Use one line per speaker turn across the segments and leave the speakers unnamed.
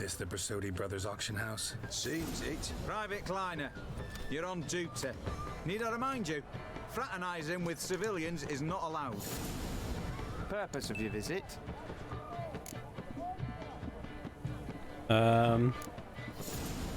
This the Borsodi Brothers auction house?
Seems it.
Private Kleiner, you're on duty. Need I remind you, fraternising with civilians is not allowed. Purpose of your visit?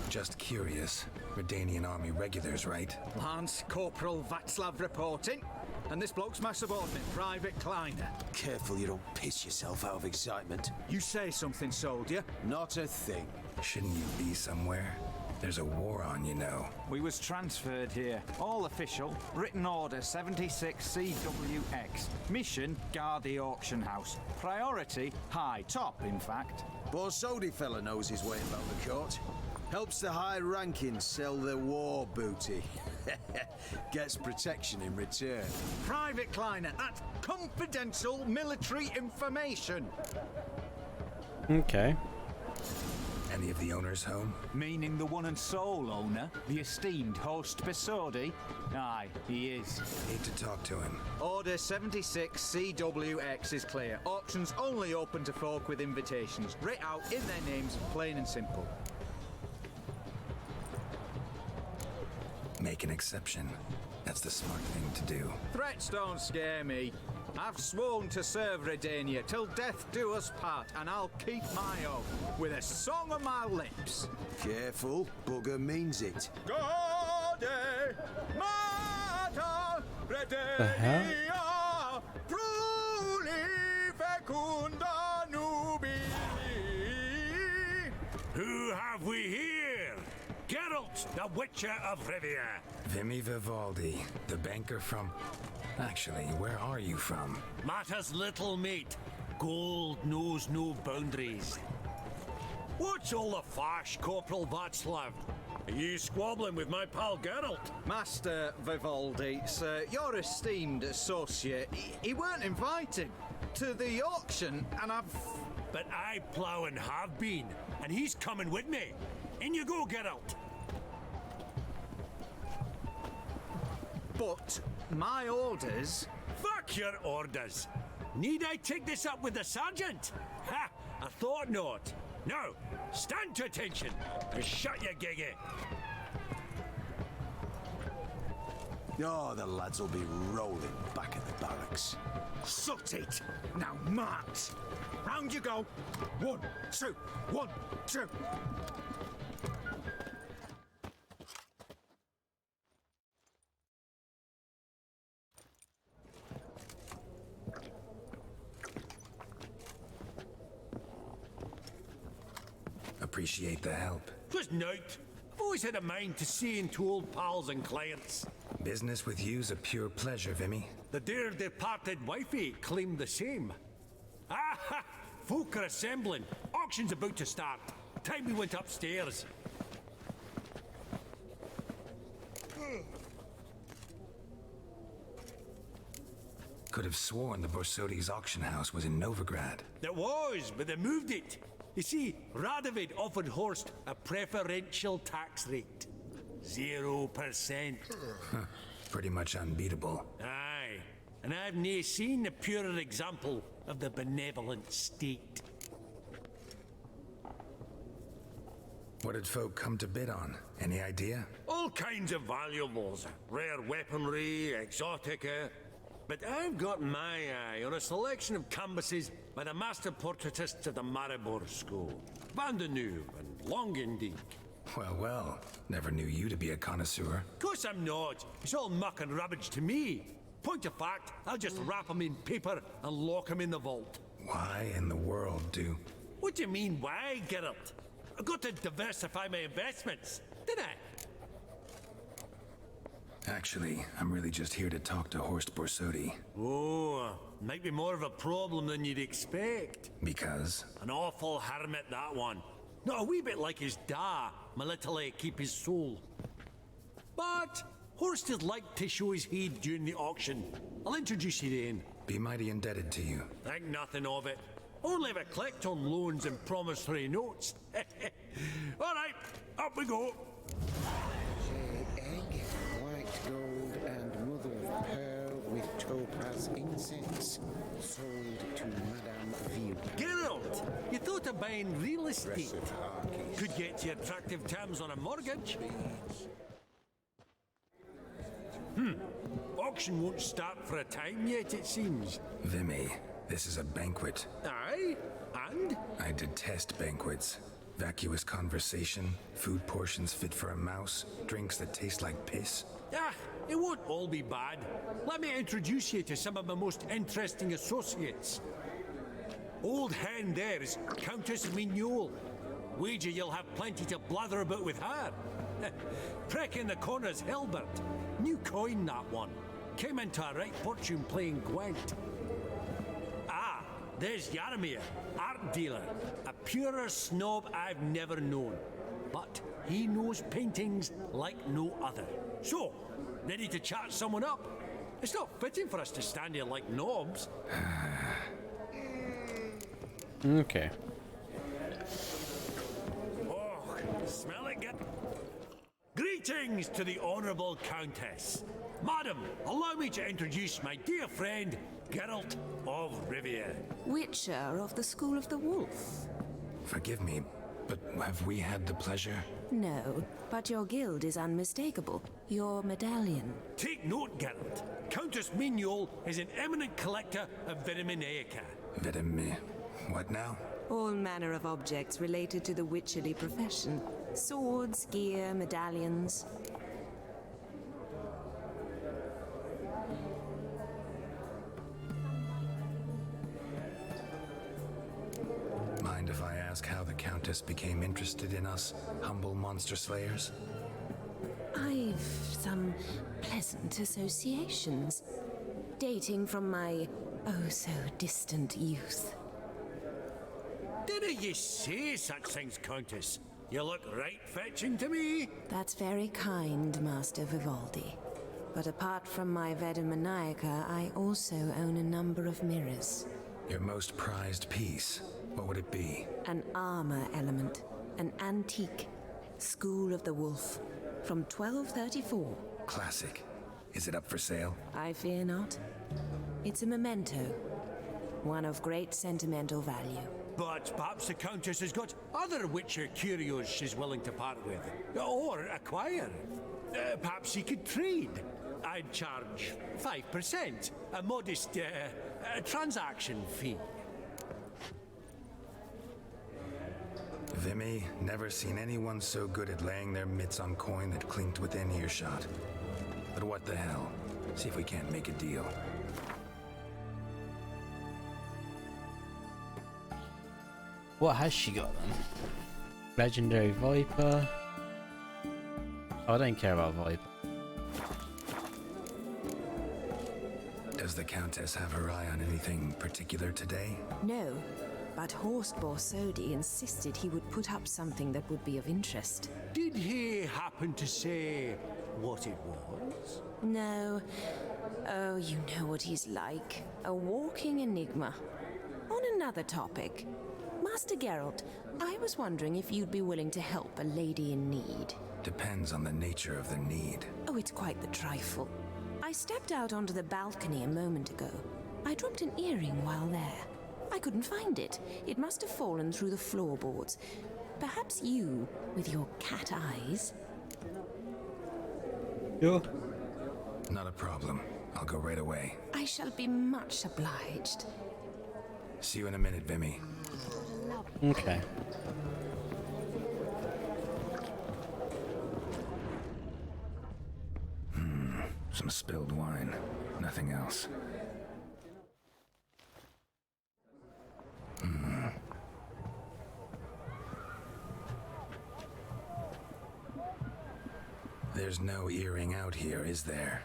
Just curious. Redanian army regulars, right?
Lance Corporal Václav reporting. And this bloke's my subordinate, Private Kleiner.
Careful you don't piss yourself out of excitement.
You say something, soldier?
Not a thing.
Shouldn't you be somewhere? There's a war on, you know.
We was transferred here. All official. Written order 76 CWX. Mission, guard the auction house. Priority, high. Top, in fact.
Borsodi fella knows his way about the court. Helps the high rankings sell their war booty. Gets protection in return.
Private Kleiner, that's confidential military information.
Okay.
Any of the owners home?
Meaning the one and sole owner, the esteemed host Borsodi? Aye, he is.
Need to talk to him.
Order 76 CWX is clear. Auctions only open to folk with invitations. Writ out in their names, plain and simple.
Make an exception. That's the smart thing to do.
Threats don't scare me. I've sworn to serve Redania till death do us part, and I'll keep my oath with a song on my lips.
Careful, bugger means it.
Gode Mata Redania Pruli Fecunda Nubi.
Who have we here? Geralt, the Witcher of Rivia.
Vimy Vivaldi, the banker from... Actually, where are you from?
Matters little, mate. Gold knows no boundaries. What's all the fash, Corporal Václav? Are you squabbling with my pal Geralt?
Master Vivaldi, sir, your esteemed associate, he weren't invited to the auction, and I've...
But I plough and have been, and he's coming with me. In you go, Geralt.
But my orders...
Fuck your orders. Need I take this up with the sergeant? Ha! I thought not. Now, stand to attention and shut your giggy.
Oh, the lads will be rolling back at the barracks.
Sut it! Now march! Round you go! 1, 2, 1, 2!
Appreciate the help.
Just note, I've always had a mind to seeing to old pals and clients.
Business with you's a pure pleasure, Vimy.
The dear departed wifey claimed the same. Ah! Folk are assembling. Auction's about to start. Time we went upstairs.
Could have sworn the Borsodi's auction house was in Novigrad.
There was, but they moved it. You see, Radovid offered Horst a preferential tax rate. 0%.
Pretty much unbeatable.
Aye, and I've nae seen a purer example of the benevolent state.
What did folk come to bid on? Any idea?
All kinds of valuables. Rare weaponry, exotica. But I've got my eye on a selection of canvases by the master portraitists of the Maribor School. Van de Neuve and Longendijk.
Well, well. Never knew you to be a connoisseur.
Of course I'm not. It's all muck and rubbish to me. Point of fact, I'll just wrap 'em in paper and lock 'em in the vault.
Why in the world do...
What do you mean, why, Geralt? I've got to diversify my investments, didn't I?
Actually, I'm really just here to talk to Horst Borsodi.
Oh, might be more of a problem than you'd expect.
Because?
An awful hermit, that one. Not a wee bit like his da, my little keep his soul. But Horst is like to show his head during the auction. I'll introduce you then.
Be mighty indebted to you.
Think nothing of it. Only if I collect on loans and promissory notes. All right, up we go.
Egg, white gold, and mother of pearl with topaz incense, sold to Madame view.
Geralt, you thought of buying real estate. Could get you attractive terms on a mortgage. Auction won't start for a time yet, it seems.
Vimy, this is a banquet.
Aye, and?
I detest banquets. Vacuous conversation, food portions fit for a mouse, drinks that taste like piss.
Ah, it won't all be bad. Let me introduce you to some of my most interesting associates. Old hen there is Countess Mignole. Wager you'll have plenty to blather about with her. Prick in the corner's Hilbert. New coin, that one. Came into a right fortune playing Gwent. Ah, there's Yarmir, art dealer. A purer snob I've never known. But he knows paintings like no other. So, ready to chat someone up? It's not fitting for us to stand here like knobs.
Okay.
Oh, smell it good. Greetings to the Honourable Countess. Madam, allow me to introduce my dear friend, Geralt of Rivia.
Witcher of the School of the Wolf.
Forgive me, but have we had the pleasure?
No, but your guild is unmistakable. Your medallion.
Take note, Geralt. Countess Mignole is an eminent collector of Vitaminaica.
What now?
All manner of objects related to the witcherly profession. Swords, gear, medallions.
Mind if I ask how the Countess became interested in us, humble monster slayers?
I've some pleasant associations, dating from my oh-so-distant youth.
Didn't you say such things, Countess? You look right fetching to me.
That's very kind, Master Vivaldi. But apart from my Vitaminaica, I also own a number of mirrors.
Your most prized piece, what would it be?
An armor element, an antique, School of the Wolf, from 1234.
Classic. Is it up for sale?
I fear not. It's a memento, one of great sentimental value.
But perhaps the Countess has got other Witcher curios she's willing to part with. Or acquire. Perhaps she could trade. I'd charge 5%, a modest transaction fee.
Vimy, never seen anyone so good at laying their mitts on coin that clinked within earshot. But what the hell? See if we can't make a deal.
What has she got then? Legendary Viper. Oh, I don't care about Viper.
Does the Countess have her eye on anything particular today?
No, but Horst Borsodi insisted he would put up something that would be of interest.
Did he happen to say what it was?
No. Oh, you know what he's like. A walking enigma. On another topic, Master Geralt, I was wondering if you'd be willing to help a lady in need.
Depends on the nature of the need.
Oh, it's quite the trifle. I stepped out onto the balcony a moment ago. I dropped an earring while there. I couldn't find it. It must have fallen through the floorboards. Perhaps you, with your cat eyes.
Yeah.
Not a problem. I'll go right away.
I shall be much obliged.
See you in a minute, Vimy.
Okay.
Some spilled wine. Nothing else. There's no earring out here, is there?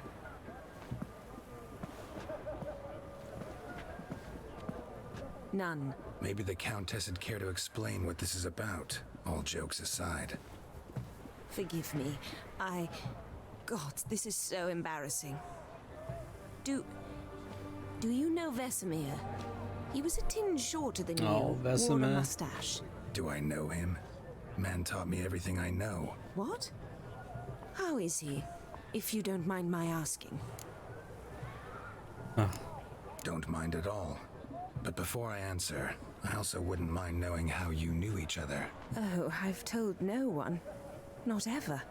None.
Maybe the Countess would care to explain what this is about, all jokes aside.
Forgive me. God, this is so embarrassing. Do you know Vesemir? He was a tinge shorter than
Oh,
you. Wore a
Vesemir.
mustache.
Do I know him? Man taught me everything I know.
What? How is he, if you don't mind my asking?
Don't mind at all. But before I answer, I also wouldn't mind knowing how you knew each other.
Oh, I've told no one. Not ever.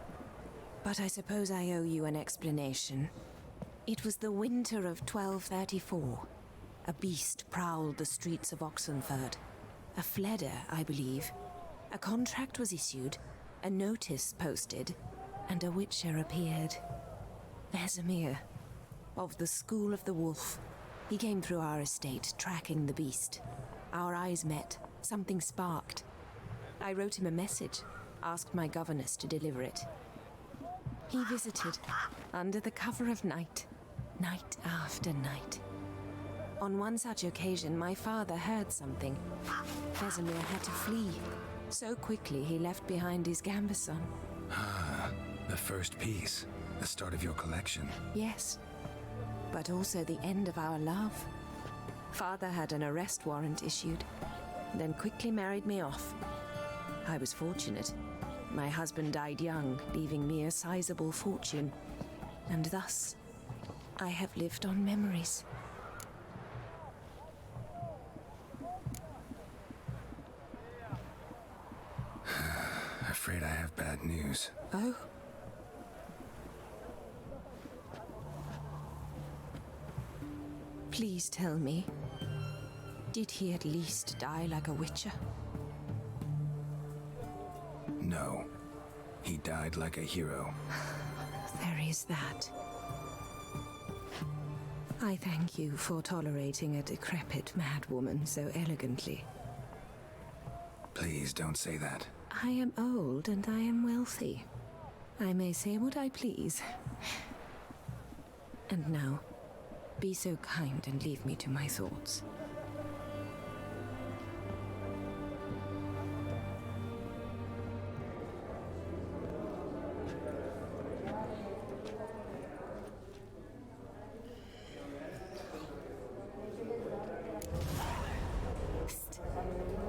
But I suppose I owe you an explanation. It was the winter of 1234. A beast prowled the streets of Oxenford. A fledder, I believe. A contract was issued, a notice posted, and a witcher appeared. Vesemir, of the School of the Wolf. He came through our estate, tracking the beast. Our eyes met. Something sparked. I wrote him a message, asked my governess to deliver it. He visited, under the cover of night, night after night. On one such occasion, my father heard something. Vesemir had to flee. So quickly, he left behind his gambeson.
Ah, the first piece. The start of your collection.
Yes, but also the end of our love. Father had an arrest warrant issued, then quickly married me off. I was fortunate. My husband died young, leaving me a sizable fortune. And thus, I have lived on memories.
Afraid I have bad news.
Oh? Please tell me, did he at least die like a witcher?
No. He died like a hero.
There is that. I thank you for tolerating a decrepit madwoman so elegantly.
Please don't say that.
I am old and I am wealthy. I may say what I please. And now, be so kind and leave me to my thoughts.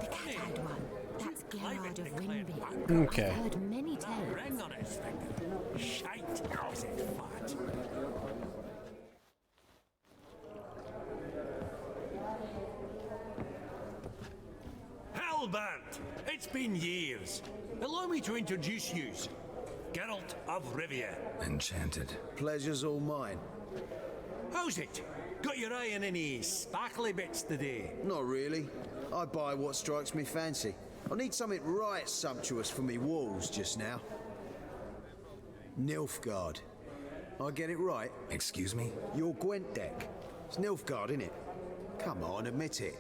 The cat-eyed one. That's Geralt of Winby.
Okay.
I've heard many tales.
Ring on his finger. Shite, is it fat? Hellbent! It's been years. Allow me to introduce yous. Geralt of Rivia.
Enchanted.
Pleasure's all mine.
How's it? Got your eye on any sparkly bits today?
Not really. I buy what strikes me fancy. I need something right sumptuous for me walls just now. Nilfgaard. I get it right?
Excuse me?
Your Gwent deck. It's Nilfgaard, innit? Come on, admit it.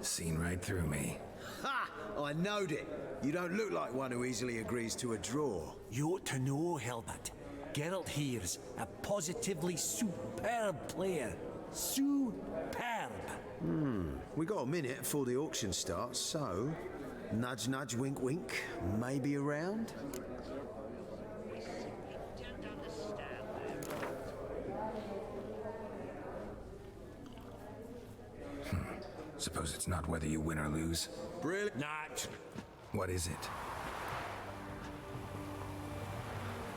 Seen right through me.
Ha! I knowed it. You don't look like one who easily agrees to a draw.
You ought to know, Helbert. Geralt here's a positively superb player. Superb.
We got a minute before the auction starts, so... Nudge, nudge, wink, wink. Maybe around?
Suppose it's not whether you win or lose.
Brilliant.
Not.
What is it?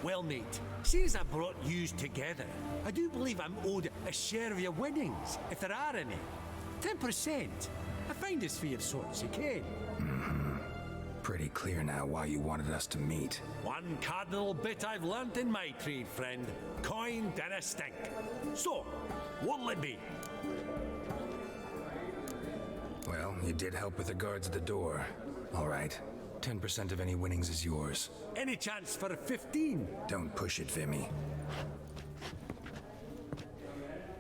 Well, mate, since I brought yous together, I do believe I'm owed a share of your winnings, if there are any. 10%. I find this fair sorts you can.
Pretty clear now why you wanted us to meet.
One cardinal bit I've learnt in my trade, friend. Coin dinna stink. So, what'll it be?
Well, you did help with the guards at the door. All right. 10% of any winnings is yours.
Any chance for a 15?
Don't push it, Vimy.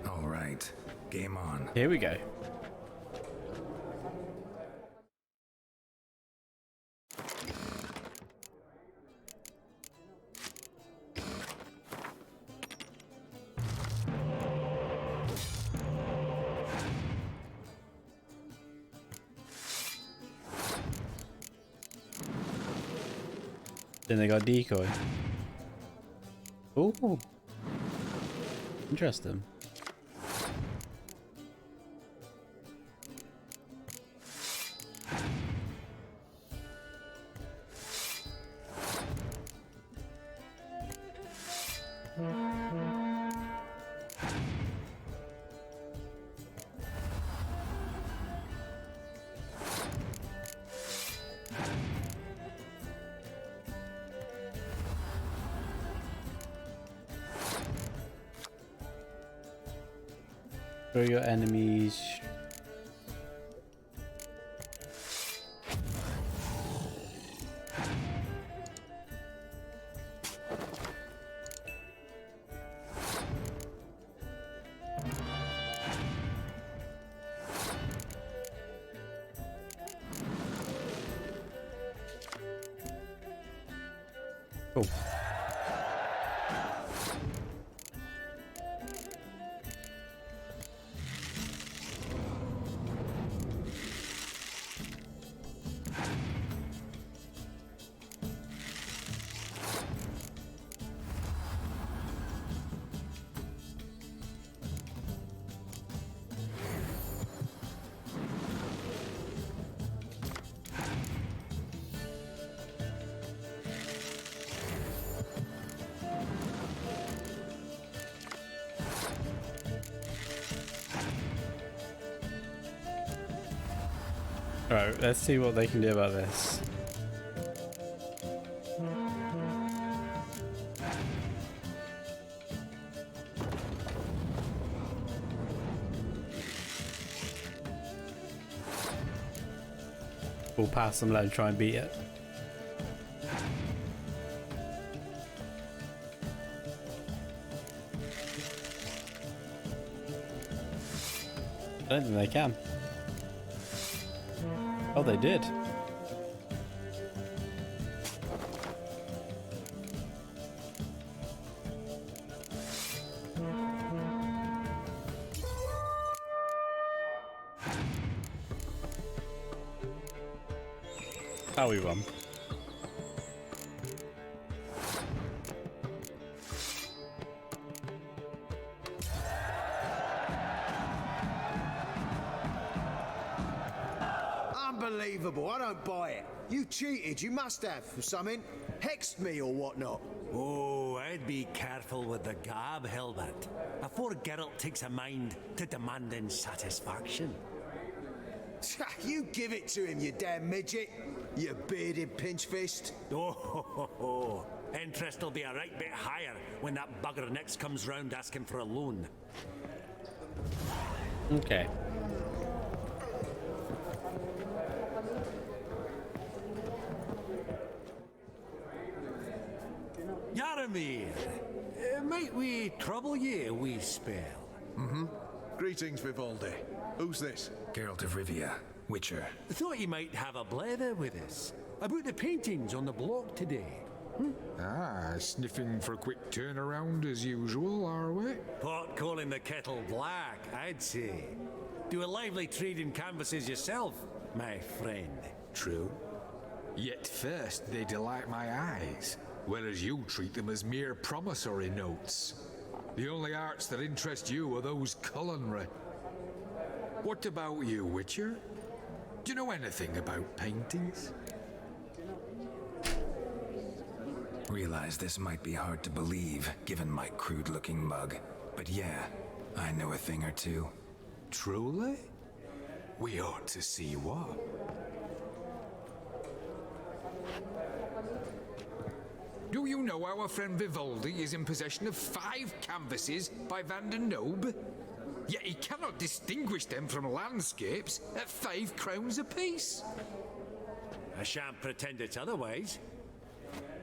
All right. Game on.
Here we go. Then they got decoy. Ooh. Interesting. Throw your enemies. Cool. Alright, let's see what they can do about this. We'll pass them, let them try and beat it. I don't think they can. Oh, they did. How we won.
Unbelievable, I don't buy it. You cheated, you must have, for something. Hexed me or whatnot.
Oh, I'd be careful with the gab, Hilbert, afore Geralt takes a mind to demanding satisfaction.
You give it to him, you damn midget. You bearded pinchfist.
Oh, interest will be a right bit higher when that bugger next comes round asking for a loan.
Okay.
Yaramir, might we trouble ye a wee spell?
Greetings, Vivaldi. Who's this?
Geralt of Rivia, Witcher.
Thought you might have a blather with us about the paintings on the block today.
Ah, sniffing for a quick turnaround as usual, are we?
Pot calling the kettle black, I'd say. Do a lively trade in canvases yourself, my friend.
True. Yet first they delight my eyes, whereas you treat them as mere promissory notes. The only arts that interest you are those culinary. What about you, Witcher? Do you know anything about paintings?
Realize this might be hard to believe, given my crude-looking mug. But yeah, I know a thing or two.
Truly? We ought to see what. Do you know our friend Vivaldi is in possession of 5 canvases by Van der Nobe? Yet he cannot distinguish them from landscapes at 5 crowns apiece.
I shan't pretend it's otherwise.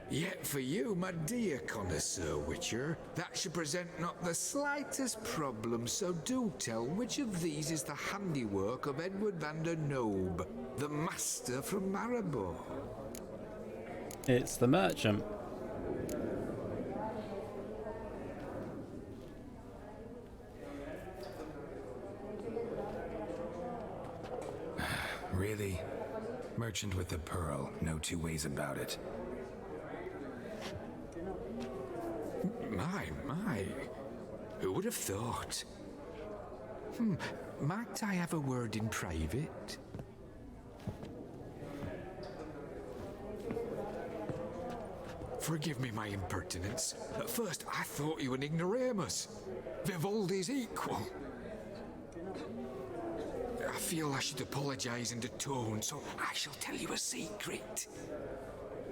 Yet for you, my dear connoisseur Witcher, that should present not the slightest problem, so do tell which of these is the handiwork of Edward van der Nobe, the master from Maribor.
It's the merchant.
Really? Merchant with the pearl, no two ways about it.
My. Who would have thought? Might I have a word in private? Forgive me my impertinence. At first I thought you an ignoramus. Vivaldi's equal. I feel I should apologize in atone, so I shall tell you a secret.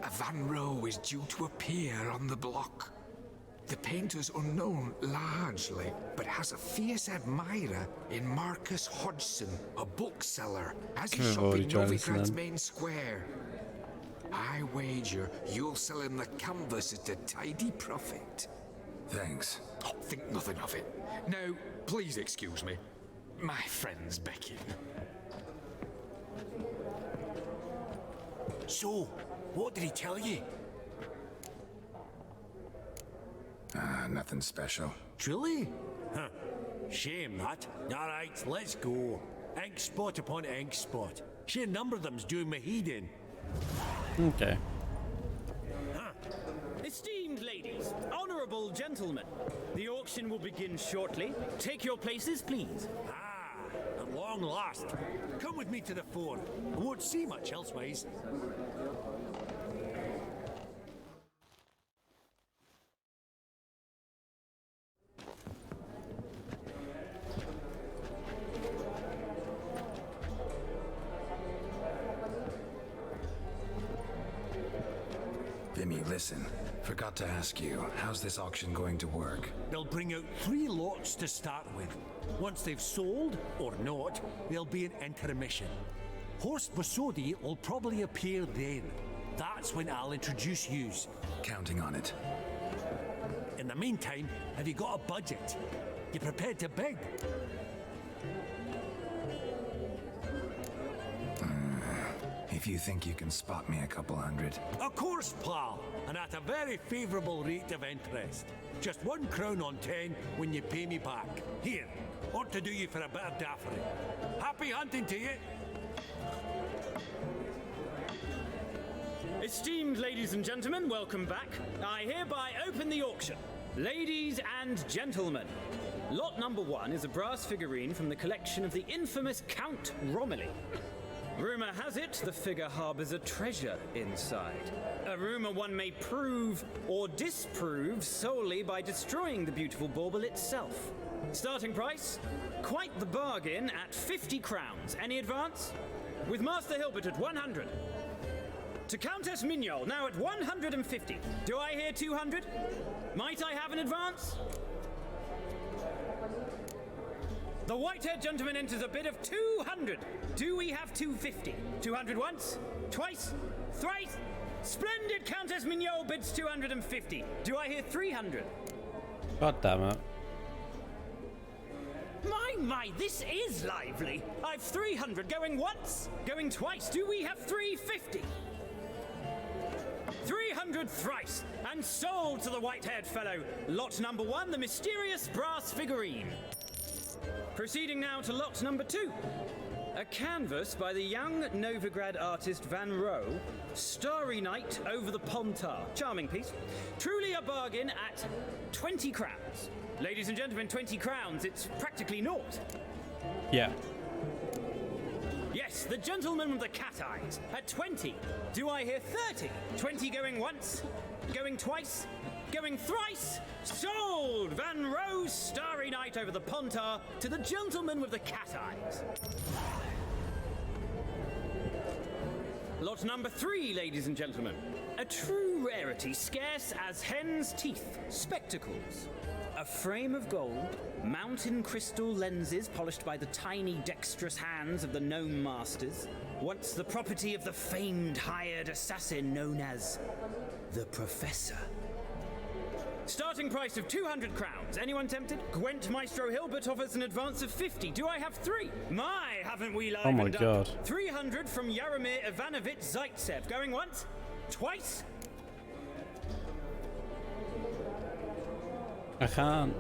A Van Row is due to appear on the block. The painter's unknown largely, but has a fierce admirer in Marcus Hodgson, a bookseller, has a shop in Novigrad's main square. I wager you'll sell him the canvas at a tidy profit.
Thanks.
Oh, think nothing of it. Now, please excuse me. My friend's becking.
So, what did he tell you?
Nothing special.
Truly? Huh. Shame that. Alright, let's go. Ink spot upon ink spot. Sheer number of them's doing me heed in.
Okay.
Esteemed ladies, honourable gentlemen, the auction will begin shortly. Take your places, please.
At long last. Come with me to the fore. I won't see much elsewise.
Vimy, listen. Forgot to ask you, how's this auction going to work?
They'll bring out 3 lots to start with. Once they've sold, or not, there'll be an intermission. Horse Borsodi will probably appear then. That's when I'll introduce yous.
Counting on it.
In the meantime, have you got a budget? You prepared to bid?
If you think you can spot me a couple hundred.
Of course, pal, and at a very favourable rate of interest. Just 1 crown on 10 when you pay me back. Here, ought to do you for a bit of daffery. Happy hunting to you.
Esteemed ladies and gentlemen, welcome back. I hereby open the auction. Ladies and gentlemen, lot number 1 is a brass figurine from the collection of the infamous Count Romilly. Rumour has it the figure harbours a treasure inside. A rumour one may prove or disprove solely by destroying the beautiful bauble itself. Starting price? Quite the bargain at 50 crowns. Any advance? With Master Hilbert at 100. To Countess Mignol, now at 150. Do I hear 200? Might I have an advance? The white-haired gentleman enters a bid of 200. Do we have 250? 200 once? Twice? Thrice? Splendid Countess Mignol bids 250. Do I hear 300?
God damn it.
My, this is lively. I've 300 going once, going twice. Do we have 350? 300 thrice, and sold to the white-haired fellow. Lot number 1, the mysterious brass figurine. Proceeding now to lot number 2. A canvas by the young Novigrad artist Van Rohe, Starry Night over the Pontar. Charming piece. Truly a bargain at 20 crowns. Ladies and gentlemen, 20 crowns, it's practically naught.
Yeah.
Yes, the gentleman with the cat eyes at 20. Do I hear 30? 20 going once, going twice, going thrice. Sold! Van Rohe's Starry Night over the Pontar to the gentleman with the cat eyes. Lot number 3, ladies and gentlemen. A true rarity, scarce as hen's teeth. Spectacles. A frame of gold, mountain crystal lenses polished by the tiny dexterous hands of the gnome masters, once the property of the famed hired assassin known as the Professor. Starting price of 200 crowns. Anyone tempted? Gwent Maestro Hilbert offers an advance of 50. Do I have 3? My, haven't we livened
Oh my God.
300 from Yaromir Ivanovich Zaitsev. Going once? Twice?
I can't.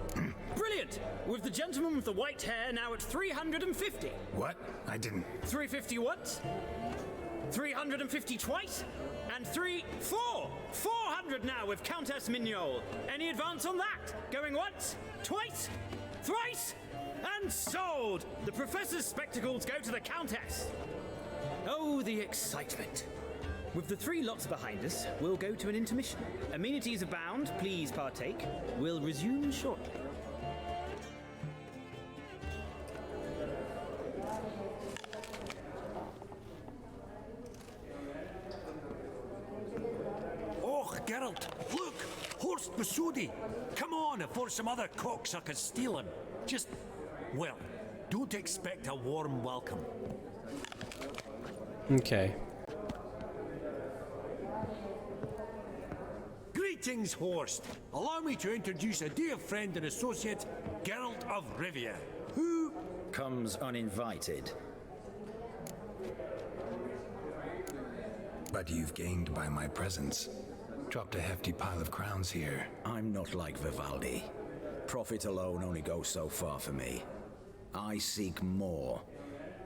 Brilliant! With the gentleman with the white hair now at 350.
What? I didn't.
350 once, 350 twice, and 400 now with Countess Mignol. Any advance on that? Going once, twice, thrice, and sold! The Professor's spectacles go to the Countess. Oh, the excitement. With the 3 lots behind us, we'll go to an intermission. Amenities abound, please partake. We'll resume shortly.
Oh, Geralt, look! Horst Borsodi! Come on before some other cocksuckers steal him. Just, well, don't expect a warm welcome.
Okay.
Greetings, Horst. Allow me to introduce a dear friend and associate, Geralt of Rivia, who
comes uninvited.
But you've gained by my presence. Dropped a hefty pile of crowns here.
I'm not like Vivaldi. Profit alone only goes so far for me. I seek more.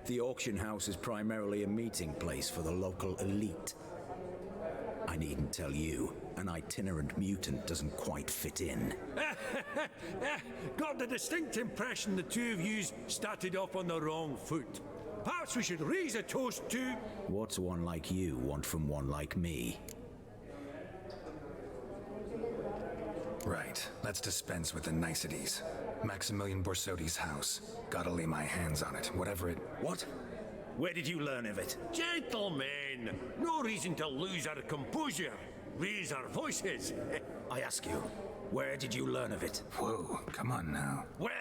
The auction house is primarily a meeting place for the local elite. I needn't tell you, an itinerant mutant doesn't quite fit in.
got the distinct impression the two of you started off on the wrong foot. Perhaps we should raise a toast to...
What's one like you want from one like me?
Right, let's dispense with the niceties. Maximilian Borsodi's house. Gotta lay my hands on it, whatever it...
What? Where did you learn of it?
Gentlemen, no reason to lose our composure. Raise our voices.
I ask you, where did you learn of it?
Whoa, come on now.
Where?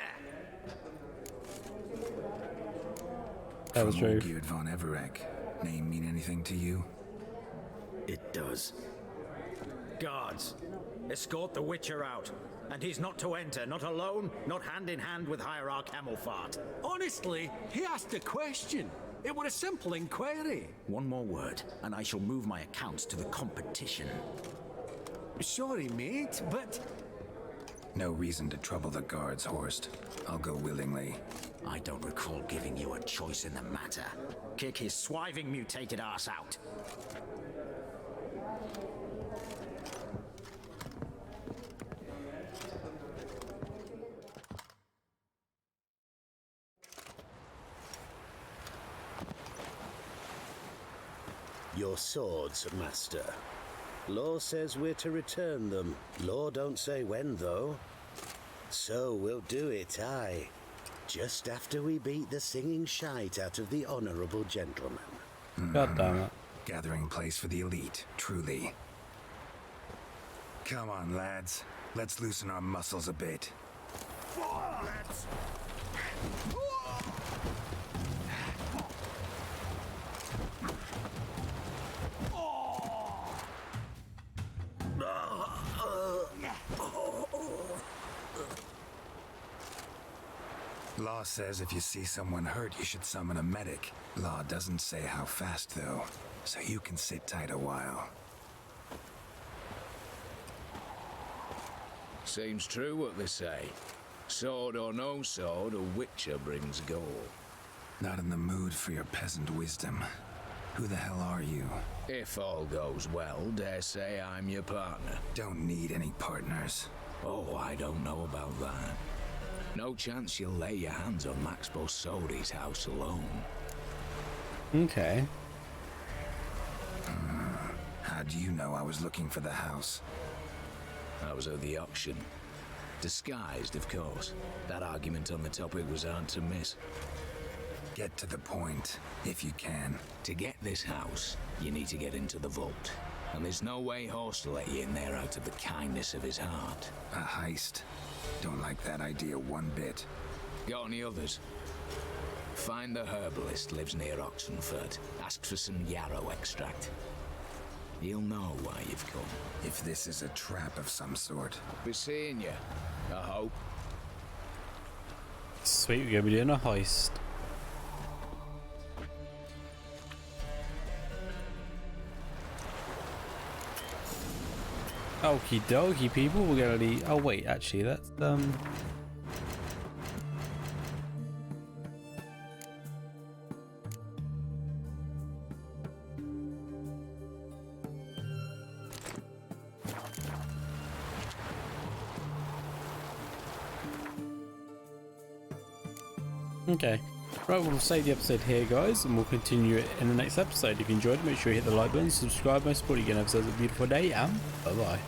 That was true.
Geert von Everek. Name mean anything to you?
It does.
Guards, escort the Witcher out. And he's not to enter, not alone, not hand in hand with Hierarch Hammelfart.
Honestly, he asked a question. It was a simple inquiry.
One more word, and I shall move my accounts to the competition.
Sorry, mate, but...
No reason to trouble the guards, Horst. I'll go willingly.
I don't recall giving you a choice in the matter.
Kick his swiving mutated ass out.
Your swords, Master. Law says we're to return them. Law don't say when, though. So we'll do it, aye. Just after we beat the singing shite out of the honourable gentleman.
God damn it.
Gathering place for the elite, truly. Come on, lads. Let's loosen our muscles a bit. Law says if you see someone hurt, you should summon a medic. Law doesn't say how fast, though, so you can sit tight a while.
Seems true what they say. Sword or no sword, a Witcher brings gold.
Not in the mood for your peasant wisdom. Who the hell are you?
If all goes well, dare say I'm your partner.
Don't need any partners.
Oh, I don't know about that. No chance you'll lay your hands on Max Borsodi's house alone.
Okay.
How do you know I was looking for the house?
I was at the auction. Disguised, of course. That argument on the topic was hard to miss.
Get to the point, if you can.
To get this house, you need to get into the vault. And there's no way Horst will let you in there out of the kindness of his heart.
A heist? Don't like that idea one bit.
Got any others? Find the herbalist lives near Oxenford. Ask for some yarrow extract. He'll know why you've come.
If this is a trap of some sort.
Be seeing you, I hope.
Sweet, we're gonna be doing a heist. Okie dokie, people, we're gonna leave. Oh wait, actually, that's okay. Right, we'll save the episode here, guys, and we'll continue it in the next episode. If you enjoyed it, make sure you hit the like button, subscribe, most importantly, again, have a beautiful day, and bye-bye.